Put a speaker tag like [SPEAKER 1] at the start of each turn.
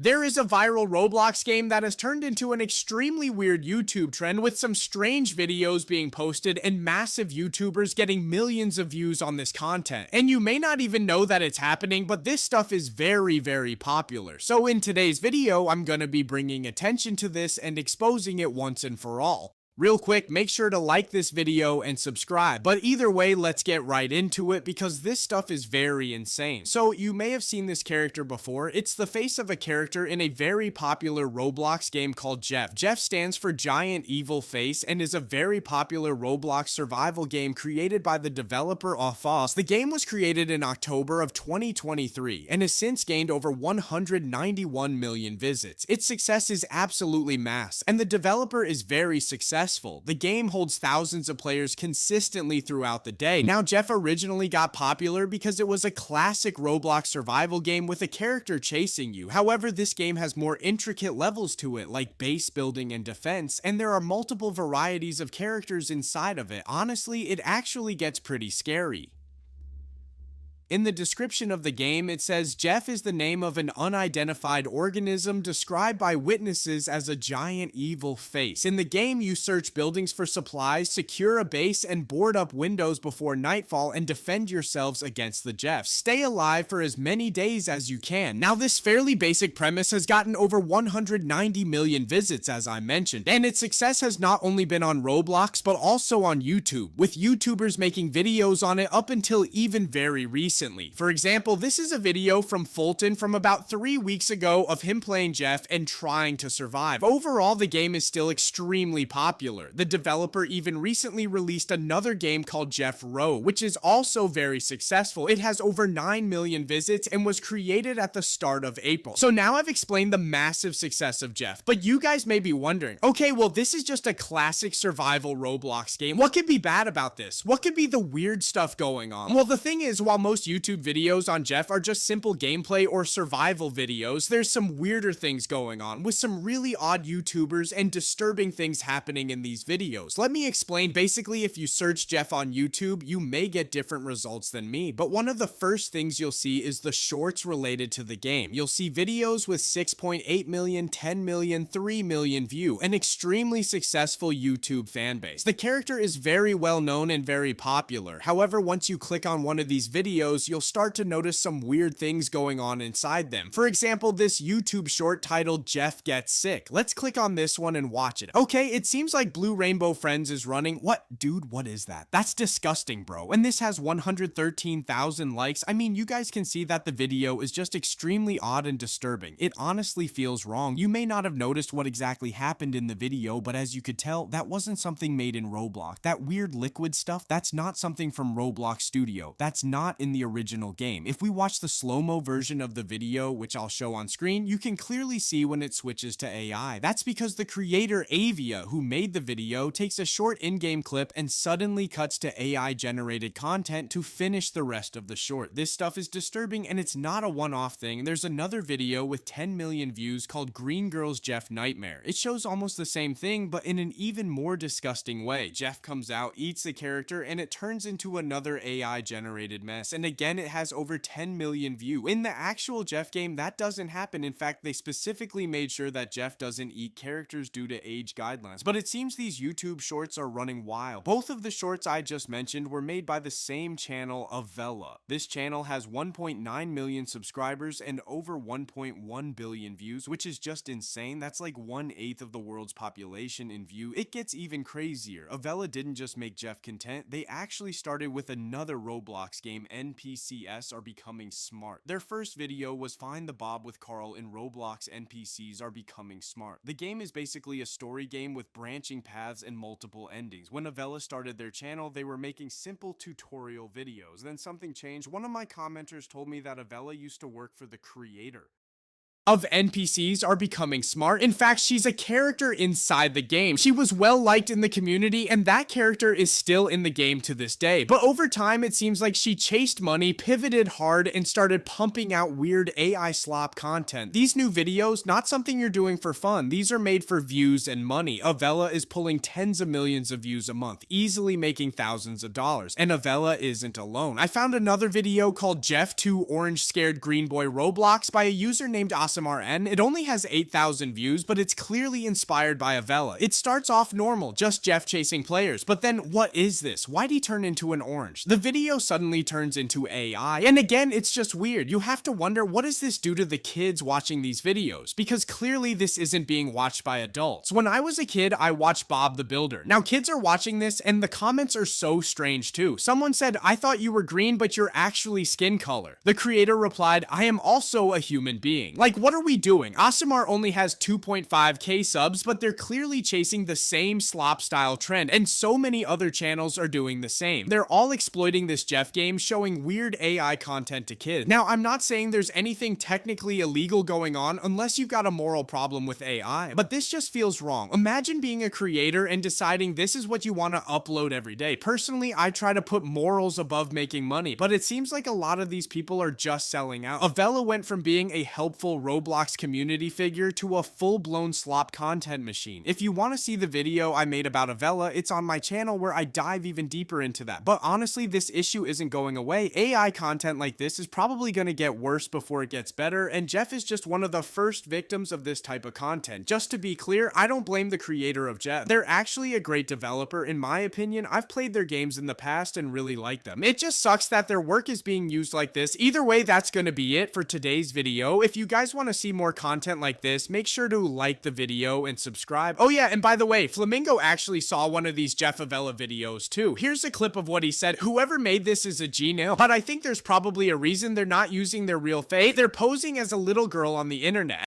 [SPEAKER 1] There is a viral Roblox game that has turned into an extremely weird YouTube trend with some strange videos being posted and massive YouTubers getting millions of views on this content. And you may not even know that it's happening, but this stuff is very popular. So in today's video, I'm gonna be bringing attention to this and exposing it once and for all. Real quick, make sure to like this video and subscribe, but either way, let's get right into it because this stuff is very insane. So you may have seen this character before. It's the face of a character in a very popular Roblox game called Jeff. Jeff stands for Giant Evil Face and is a very popular Roblox survival game created by the developer Ofos. The game was created in October of 2023 and has since gained over 191 million visits. Its success is absolutely mass, and the developer is very successful. The game holds thousands of players consistently throughout the day. Now, Jeff originally got popular because it was a classic Roblox survival game with a character chasing you. However, this game has more intricate levels to it, like base building and defense, and there are multiple varieties of characters inside of it. Honestly, it actually gets pretty scary. In the description of the game, it says Jeff is the name of an unidentified organism described by witnesses as a giant evil face. In the game, you search buildings for supplies, secure a base, and board up windows before nightfall and defend yourselves against the Jeffs. Stay alive for as many days as you can. Now, this fairly basic premise has gotten over 190 million visits, as I mentioned, and its success has not only been on Roblox, but also on YouTube, with YouTubers making videos on it up until even very recently. For example, this is a video from Fulton from about 3 weeks ago of him playing Jeff and trying to survive. Overall, the game is still extremely popular. The developer even recently released another game called Jeff Row, which is also very successful. It has over 9 million visits and was created at the start of April. So now I've explained the massive success of Jeff, but you guys may be wondering, okay, well, this is just a classic survival Roblox game. What could be bad about this? What could be the weird stuff going on? Well, the thing is, while most YouTube videos on Jeff are just simple gameplay or survival videos, there's some weirder things going on with some really odd YouTubers and disturbing things happening in these videos. Let me explain. Basically, if you search Jeff on YouTube, you may get different results than me, but one of the first things you'll see is the shorts related to the game. You'll see videos with 6.8 million, 10 million, 3 million view, an extremely successful YouTube fan base. The character is very well known and very popular. However, once you click on one of these videos, you'll start to notice some weird things going on inside them. For example, this YouTube short titled Jeff Gets Sick. Let's click on this one and watch it. Okay, it seems like Blue Rainbow Friends is running. What? Dude, what is that? That's disgusting, bro. And this has 113,000 likes. I mean, you guys can see that the video is just extremely odd and disturbing. It honestly feels wrong. You may not have noticed what exactly happened in the video, but as you could tell, that wasn't something made in Roblox. That weird liquid stuff, that's not something from Roblox Studio. That's not in the original game. If we watch the slow-mo version of the video, which I'll show on screen, you can clearly see when it switches to AI. That's because the creator Avia, who made the video, takes a short in-game clip and suddenly cuts to AI-generated content to finish the rest of the short. This stuff is disturbing, and it's not a one-off thing. There's another video with 10 million views called Green Girl's Jeff Nightmare. It shows almost the same thing, but in an even more disgusting way. Jeff comes out, eats the character, and it turns into another AI-generated mess. And again, it has over 10 million views. In the actual Jeff game, that doesn't happen. In fact, they specifically made sure that Jeff doesn't eat characters due to age guidelines. But it seems these YouTube shorts are running wild. Both of the shorts I just mentioned were made by the same channel, Avella. This channel has 1.9 million subscribers and over 1.1 billion views, which is just insane. That's like 1/8 of the world's population in view. It gets even crazier. Avella didn't just make Jeff content, they actually started with another Roblox game, NPCs Are Becoming Smart. Their first video was Find the Bob with Carl in Roblox NPCs Are Becoming Smart. The game is basically a story game with branching paths and multiple endings. When Avella started their channel, they were making simple tutorial videos. Then something changed. One of my commenters told me that Avella used to work for the creator of NPCs Are Becoming Smart. In fact, she's a character inside the game. She was well liked in the community, and that character is still in the game to this day. But over time, it seems like she chased money, pivoted hard, and started pumping out weird AI slop content. These new videos, not something you're doing for fun. These are made for views and money. Avella is pulling tens of millions of views a month, easily making thousands of dollars. And Avella isn't alone. I found another video called Jeff 2 Orange Scared Green Boy Roblox by a user named AwesomeRN. It only has 8,000 views, but it's clearly inspired by Avella. It starts off normal, just Jeff chasing players, but then what is this? Why'd he turn into an orange? The video suddenly turns into AI, and again, it's just weird. You have to wonder, what does this do to the kids watching these videos? Because clearly this isn't being watched by adults. When I was a kid, I watched Bob the Builder. Now kids are watching this, and the comments are so strange too. Someone said, "I thought you were green, but you're actually skin color." The creator replied, "I am also a human being." Like, what are we doing? Awesomeart only has 2.5k subs, but they're clearly chasing the same slop style trend, and so many other channels are doing the same. They're all exploiting this Jeff game, showing weird AI content to kids. Now, I'm not saying there's anything technically illegal going on unless you've got a moral problem with AI, but this just feels wrong. Imagine being a creator and deciding this is what you want to upload every day. Personally, I try to put morals above making money, but it seems like a lot of these people are just selling out. Avella went from being a helpful Roblox community figure to a full-blown slop content machine. If you want to see the video I made about Avella, it's on my channel where I dive even deeper into that. But honestly, this issue isn't going away. AI content like this is probably going to get worse before it gets better, and Jeff is just one of the first victims of this type of content. Just to be clear, I don't blame the creator of Jeff. They're actually a great developer, in my opinion. I've played their games in the past and really like them. It just sucks that their work is being used like this. Either way, that's going to be it for today's video. If you guys want to see more content like this, make sure to like the video and subscribe. Oh yeah, and by the way, Flamingo actually saw one of these Jeff Avella videos too. Here's a clip of what he said. "Whoever made this is a genius, but I think there's probably a reason they're not using their real face. They're posing as a little girl on the internet."